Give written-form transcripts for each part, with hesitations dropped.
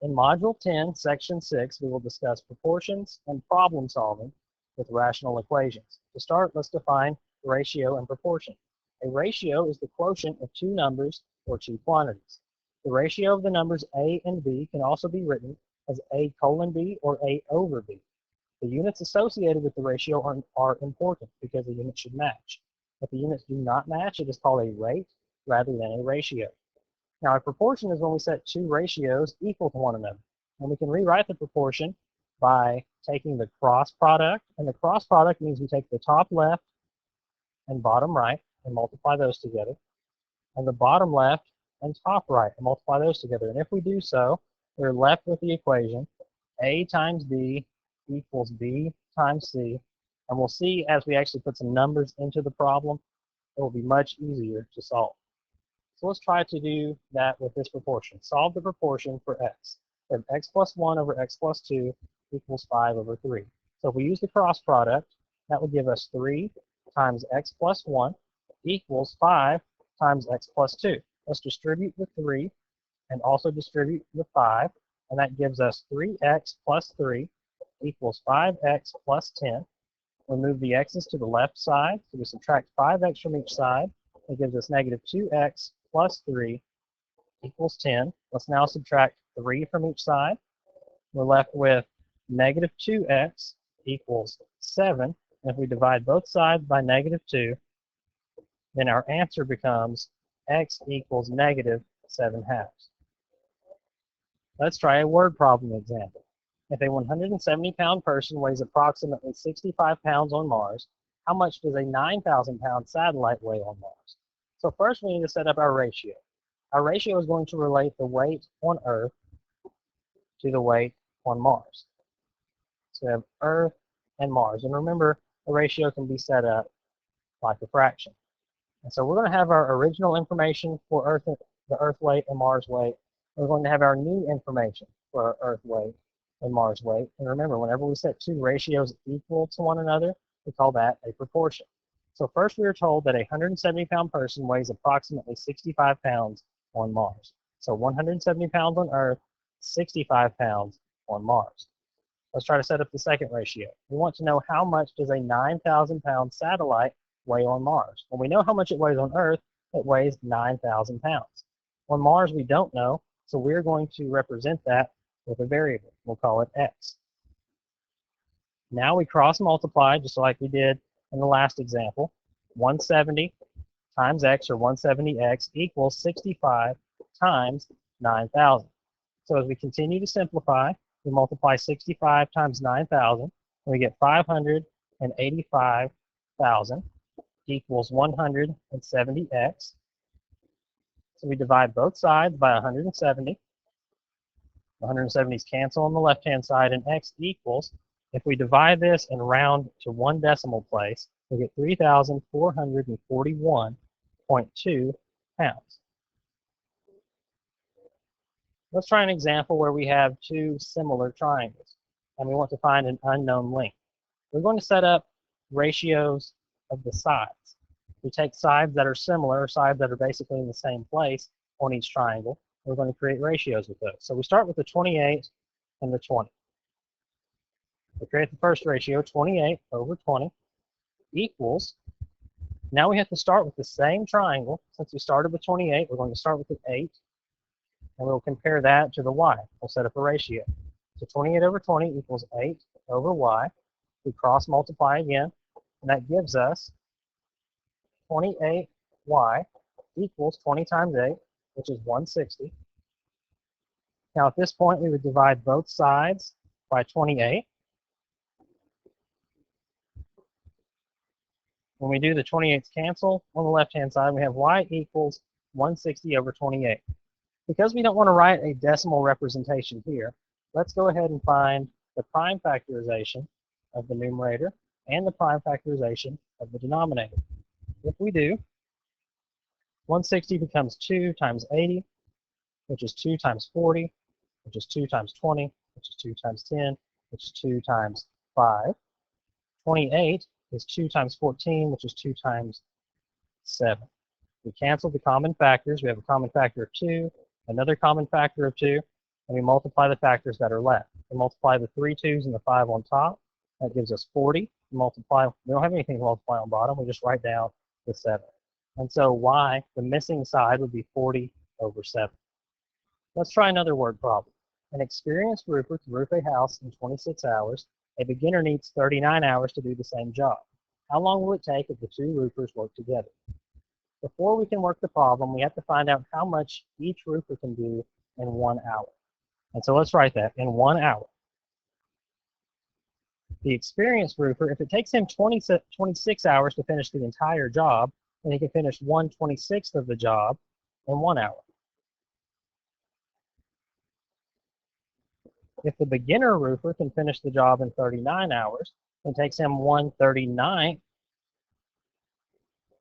In Module 10, Section 6, we will discuss proportions and problem solving with rational equations. To start, let's define ratio and proportion. A ratio is the quotient of two numbers or two quantities. The ratio of the numbers a and b can also be written as a colon b or a over b. The units associated with the ratio are important because the units should match. If the units do not match, it is called a rate rather than a ratio. Now, a proportion is when we set two ratios equal to one another. And we can rewrite the proportion by taking the cross product. And the cross product means we take the top left and bottom right and multiply those together. And the bottom left and top right and multiply those together. And if we do so, we're left with the equation a times b equals b times c. And we'll see as we actually put some numbers into the problem, it will be much easier to solve. So let's try to do that with this proportion. Solve the proportion for x. We have x plus 1 over x plus 2 equals 5 over 3. So if we use the cross product, that would give us 3 times x plus 1 equals 5 times x plus 2. Let's distribute the 3 and also distribute the 5, and that gives us 3x plus 3 equals 5x plus 10. We move the x's to the left side, so we subtract 5x from each side. It gives us negative 2x plus 3 equals 10. Let's now subtract 3 from each side. We're left with negative 2x equals 7. And if we divide both sides by negative 2, then our answer becomes x equals negative 7/2. Let's try a word problem example. If a 170-pound person weighs approximately 65 pounds on Mars, how much does a 9,000-pound satellite weigh on Mars? So first we need to set up our ratio. Our ratio is going to relate the weight on Earth to the weight on Mars. So we have Earth and Mars. And remember, the ratio can be set up like a fraction. And so we're going to have our original information for the Earth weight and Mars weight. We're going to have our new information for our Earth weight and Mars weight. And remember, whenever we set two ratios equal to one another, we call that a proportion. So first we are told that a 170-pound person weighs approximately 65 pounds on Mars. So 170 pounds on Earth, 65 pounds on Mars. Let's try to set up the second ratio. We want to know how much does a 9,000-pound satellite weigh on Mars. Well, we know how much it weighs on Earth. It weighs 9,000 pounds. On Mars, we don't know, so we're going to represent that with a variable. We'll call it x. Now we cross multiply just like we did in the last example. 170 times x, or 170x, equals 65 times 9,000. So as we continue to simplify, we multiply 65 times 9,000, and we get 585,000 equals 170x. So we divide both sides by 170. 170's cancel on the left-hand side, and x equals, if we divide this and round to one decimal place, we get 3,441.2 pounds. Let's try an example where we have two similar triangles, and we want to find an unknown length. We're going to set up ratios of the sides. We take sides that are similar, sides that are basically in the same place on each triangle. We're going to create ratios with those. So we start with the 28 and the 20. We create the first ratio, 28 over 20, equals, now we have to start with the same triangle. Since we started with 28, we're going to start with the 8, and we'll compare that to the y. We'll set up a ratio. So 28 over 20 equals 8 over y. We cross multiply again, and that gives us 28y equals 20 times 8, which is 160. Now at this point, we would divide both sides by 28. When we do the 28's cancel on the left-hand side, we have y equals 160 over 28. Because we don't want to write a decimal representation here, let's go ahead and find the prime factorization of the numerator and the prime factorization of the denominator. If we do, 160 becomes 2 times 80, which is 2 times 40, which is 2 times 20, which is 2 times 10, which is 2 times 5. 28 is 2 times 14, which is 2 times 7. We cancel the common factors. We have a common factor of 2, another common factor of 2, and we multiply the factors that are left. We multiply the 3 2's and the 5 on top. That gives us 40. We don't have anything to multiply on bottom. We just write down the 7. And so y, the missing side, would be 40 over 7. Let's try another word problem. An experienced roofer can roof a house in 26 hours. A beginner needs 39 hours to do the same job. How long will it take if the two roofers work together? Before we can work the problem, we have to find out how much each roofer can do in 1 hour. And so let's write that, in 1 hour. The experienced roofer, if it takes him 26 hours to finish the entire job, then he can finish 1/26 of the job in 1 hour. If the beginner roofer can finish the job in 39 hours, it takes him 1/39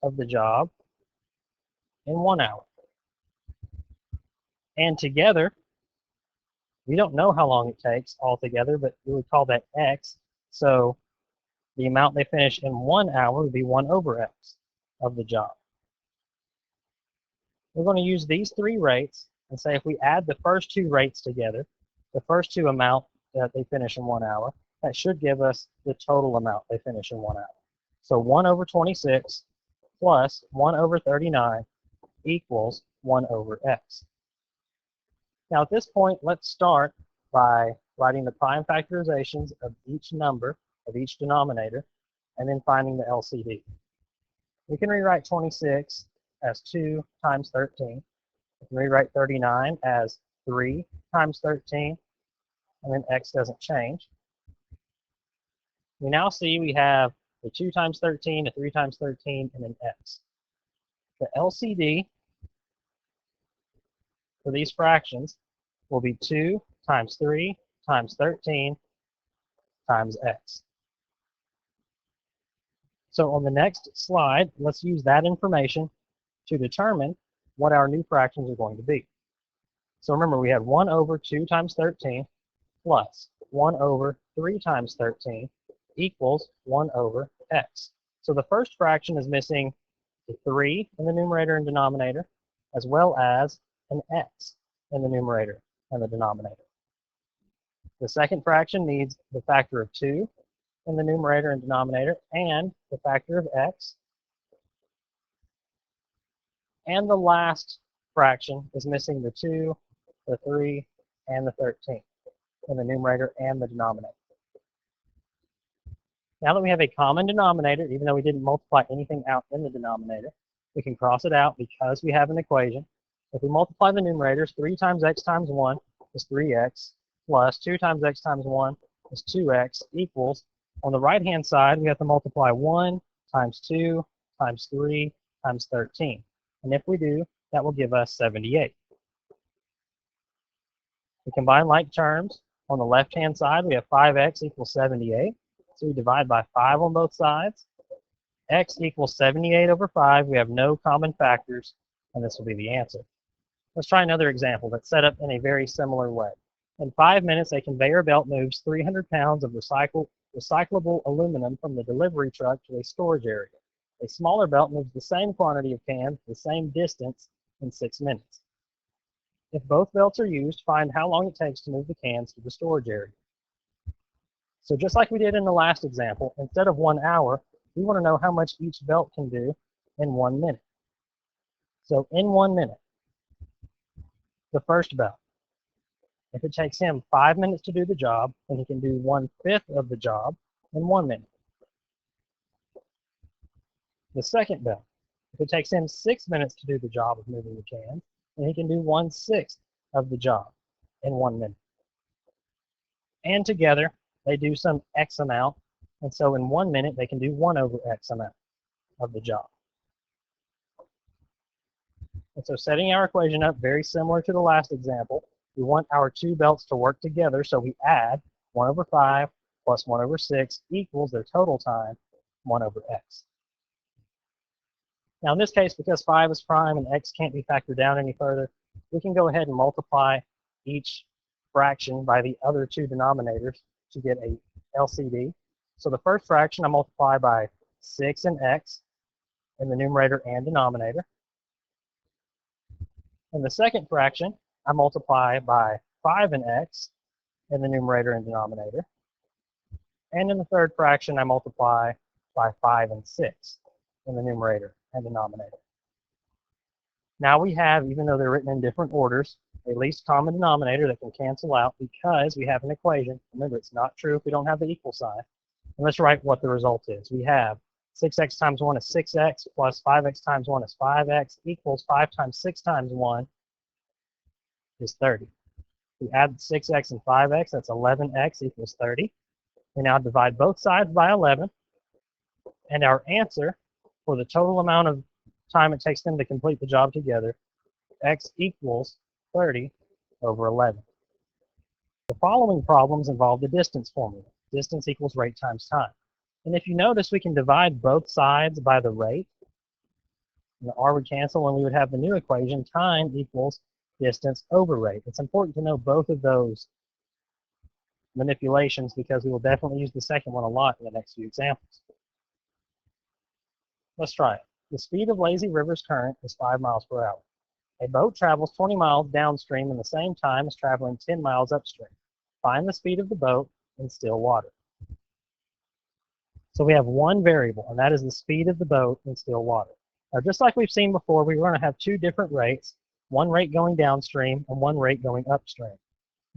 of the job in 1 hour. And together, we don't know how long it takes altogether, but we would call that x. So the amount they finish in 1 hour would be 1 over x of the job. We're going to use these three rates and say if we add the first two rates together, the first two amount that they finish in 1 hour, that should give us the total amount they finish in 1 hour. So 1 over 26 plus 1 over 39 equals 1 over x. Now at this point, let's start by writing the prime factorizations of each number, of each denominator, and then finding the LCD. We can rewrite 26 as 2 times 13. We can rewrite 39 as 3 times 13, and then x doesn't change. We now see we have a 2 times 13, a 3 times 13, and an x. The LCD for these fractions will be 2 times 3 times 13 times x. So on the next slide, let's use that information to determine what our new fractions are going to be. So remember, we had 1 over 2 times 13 plus 1 over 3 times 13 equals 1 over x. So the first fraction is missing the 3 in the numerator and denominator, as well as an x in the numerator and the denominator. The second fraction needs the factor of 2 in the numerator and denominator, and the factor of x. And the last fraction is missing the 2, the 3, and the 13 in the numerator and the denominator. Now that we have a common denominator, even though we didn't multiply anything out in the denominator, we can cross it out because we have an equation. If we multiply the numerators, 3 times x times 1 is 3x, plus 2 times x times 1 is 2x, equals, on the right-hand side, we have to multiply 1 times 2 times 3 times 13. And if we do, that will give us 78. We combine like terms. On the left-hand side, we have 5x equals 78. So we divide by 5 on both sides. X equals 78 over 5. We have no common factors, and this will be the answer. Let's try another example that's set up in a very similar way. In 5 minutes, a conveyor belt moves 300 pounds of recyclable aluminum from the delivery truck to a storage area. A smaller belt moves the same quantity of cans the same distance in 6 minutes. If both belts are used, find how long it takes to move the cans to the storage area. So just like we did in the last example, instead of 1 hour, we want to know how much each belt can do in 1 minute. So in 1 minute, the first belt, if it takes him 5 minutes to do the job, then he can do 1/5 of the job in 1 minute. The second belt, if it takes him 6 minutes to do the job of moving the cans, then he can do 1/6 of the job in 1 minute. And together, they do some x amount, and so in 1 minute, they can do 1 over x amount of the job. And so setting our equation up very similar to the last example, we want our two belts to work together, so we add 1 over 5 plus 1 over 6 equals their total time, 1 over x. Now in this case, because 5 is prime and x can't be factored down any further, we can go ahead and multiply each fraction by the other two denominators to get a LCD. So the first fraction I multiply by 6 and x in the numerator and denominator. And the second fraction I multiply by 5 and x in the numerator and denominator. And in the third fraction, I multiply by 5 and 6 in the numerator and denominator. Now we have, even though they're written in different orders, a least common denominator that can cancel out because we have an equation. Remember, it's not true if we don't have the equal sign. And let's write what the result is. We have 6x times 1 is 6x plus 5x times 1 is 5x equals 5 times 6 times 1 is 30. We add 6x and 5x, that's 11x equals 30. We now divide both sides by 11. And our answer for the total amount of time it takes them to complete the job together, x equals 30 over 11. The following problems involve the distance formula. Distance equals rate times time. And if you notice, we can divide both sides by the rate. And the r would cancel, and we would have the new equation, time equals distance over rate. It's important to know both of those manipulations because we will definitely use the second one a lot in the next few examples. Let's try it. The speed of lazy river's current is 5 miles per hour. A boat travels 20 miles downstream in the same time as traveling 10 miles upstream. Find the speed of the boat in still water. So we have one variable, and that is the speed of the boat in still water. Now, just like we've seen before, we're going to have two different rates, one rate going downstream and one rate going upstream.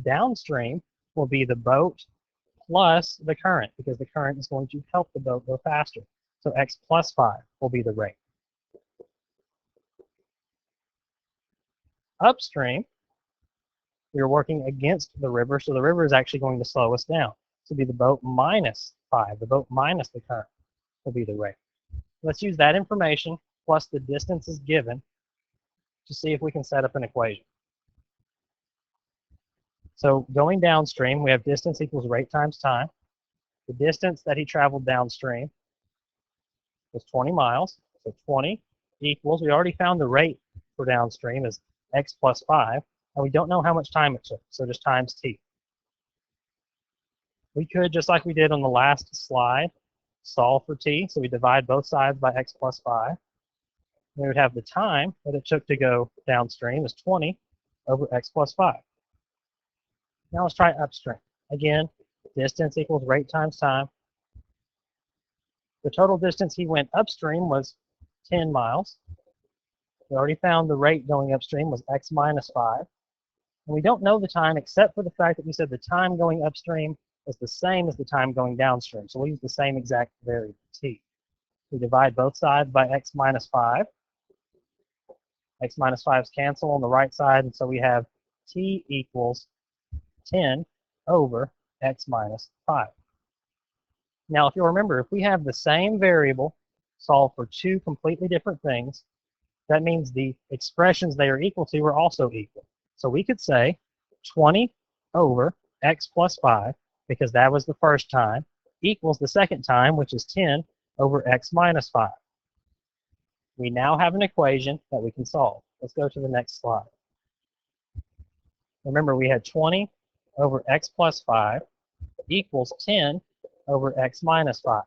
Downstream will be the boat plus the current, because the current is going to help the boat go faster. So x plus 5 will be the rate. Upstream, we are working against the river, so the river is actually going to slow us down. So it'll be the boat minus 5, the boat minus the current will be the rate. Let's use that information plus the distances given to see if we can set up an equation. So going downstream, we have distance equals rate times time. The distance that he traveled downstream was 20 miles, so 20 equals, we already found the rate for downstream is x plus 5, and we don't know how much time it took, so just times t. We could, just like we did on the last slide, solve for t, so we divide both sides by x plus 5. We would have the time that it took to go downstream is 20 over x plus 5. Now let's try upstream. Again, distance equals rate times time. The total distance he went upstream was 10 miles. We already found the rate going upstream was x minus 5. And we don't know the time except for the fact that we said the time going upstream is the same as the time going downstream. So we use the same exact variable, t. We divide both sides by x minus 5. X minus 5's cancel on the right side, and so we have t equals 10 over x minus 5. Now, if you'll remember, if we have the same variable solve for two completely different things, that means the expressions they are equal to are also equal. So we could say 20 over x plus 5, because that was the first time, equals the second time, which is 10 over x minus 5. We now have an equation that we can solve. Let's go to the next slide. Remember, we had 20 over x plus 5 equals 10 over x minus 5.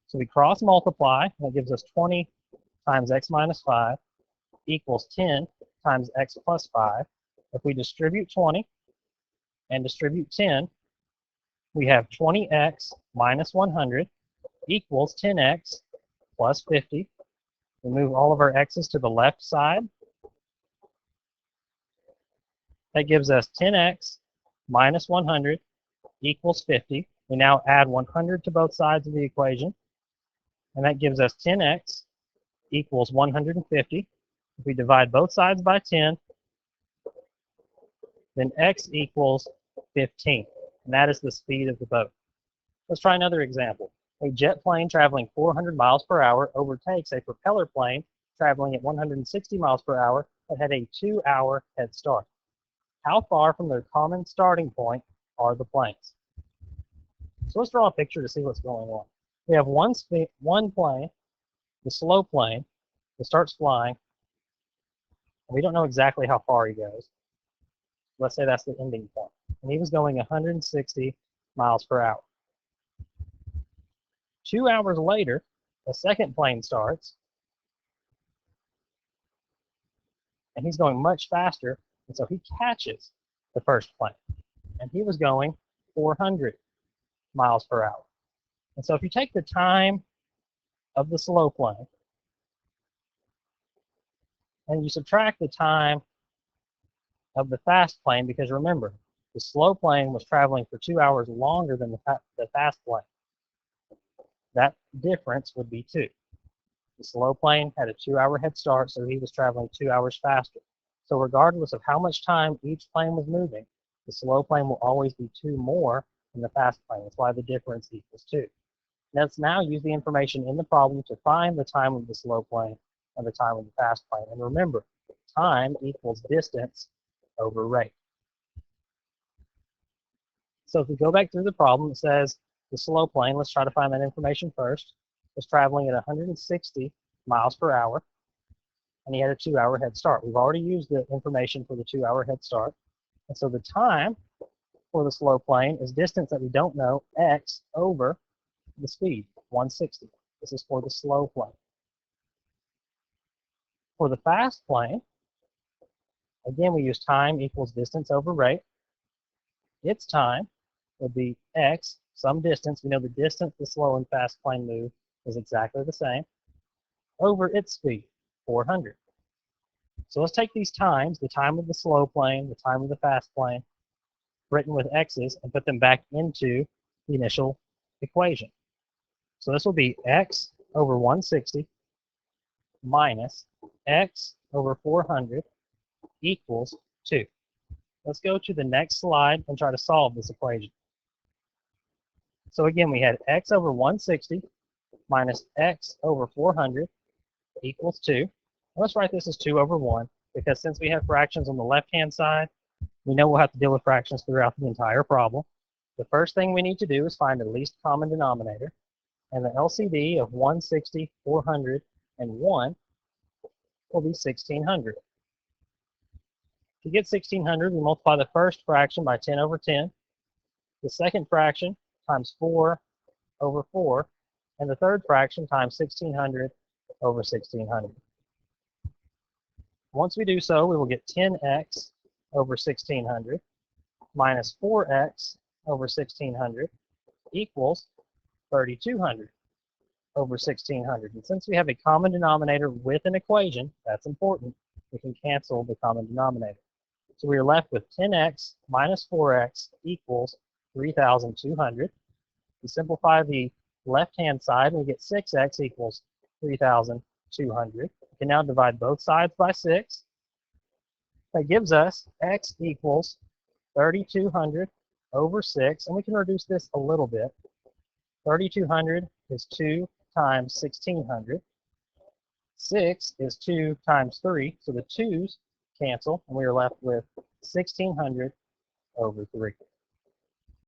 So we cross multiply, and that gives us 20 times x minus 5 equals 10 times x plus 5. If we distribute 20 and distribute 10, we have 20x minus 100 equals 10x plus 50. We move all of our x's to the left side. That gives us 10x minus 100 equals 50. We now add 100 to both sides of the equation, and that gives us 10x equals 150. If we divide both sides by 10, then x equals 15, and that is the speed of the boat. Let's try another example. A jet plane traveling 400 miles per hour overtakes a propeller plane traveling at 160 miles per hour that had a 2-hour head start. How far from their common starting point are the planes? So let's draw a picture to see what's going on. We have one plane, the slow plane, that starts flying. And we don't know exactly how far he goes. Let's say that's the ending point. And he was going 160 miles per hour. 2 hours later, a second plane starts, and he's going much faster, and so he catches the first plane, and he was going 400 miles per hour. And so if you take the time of the slow plane and you subtract the time of the fast plane, because remember, the slow plane was traveling for 2 hours longer than the fast plane, that difference would be 2. The slow plane had a 2-hour head start, so he was traveling 2 hours faster. So regardless of how much time each plane was moving, the slow plane will always be 2 more than the fast plane. That's why the difference equals 2. Let's now use the information in the problem to find the time of the slow plane and the time of the fast plane. And remember, time equals distance over rate. So if we go back through the problem, it says the slow plane, let's try to find that information first, was traveling at 160 miles per hour, and he had a 2-hour head start. We've already used the information for the 2-hour head start. And so the time for the slow plane is distance that we don't know, x, over the speed, 160. This is for the slow plane. For the fast plane, again, we use time equals distance over rate. Its time would be x, some distance. We know the distance the slow and fast plane move is exactly the same, over its speed, 400. So let's take these times, the time of the slow plane, the time of the fast plane, written with x's, and put them back into the initial equation. So this will be x over 160 minus x over 400 equals 2. Let's go to the next slide and try to solve this equation. So again, we had x over 160 minus x over 400 equals 2. Let's write this as 2 over 1, because since we have fractions on the left-hand side, we know we'll have to deal with fractions throughout the entire problem. The first thing we need to do is find the least common denominator, and the LCD of 160, 400, and 1 will be 1600. To get 1600, we multiply the first fraction by 10 over 10, the second fraction times 4 over 4, and the third fraction times 1600 over 1600. Once we do so, we will get 10x over 1600 minus 4x over 1600 equals 3200 over 1600. And since we have a common denominator with an equation, that's important, we can cancel the common denominator. So we are left with 10x minus 4x equals 3,200. We simplify the left-hand side, and we get 6x equals 3,200. We can now divide both sides by 6. That gives us x equals 3,200 over 6, and we can reduce this a little bit. 3,200 is 2 times 1,600. 6 is 2 times 3, so the 2's cancel, and we are left with 1,600 over 3.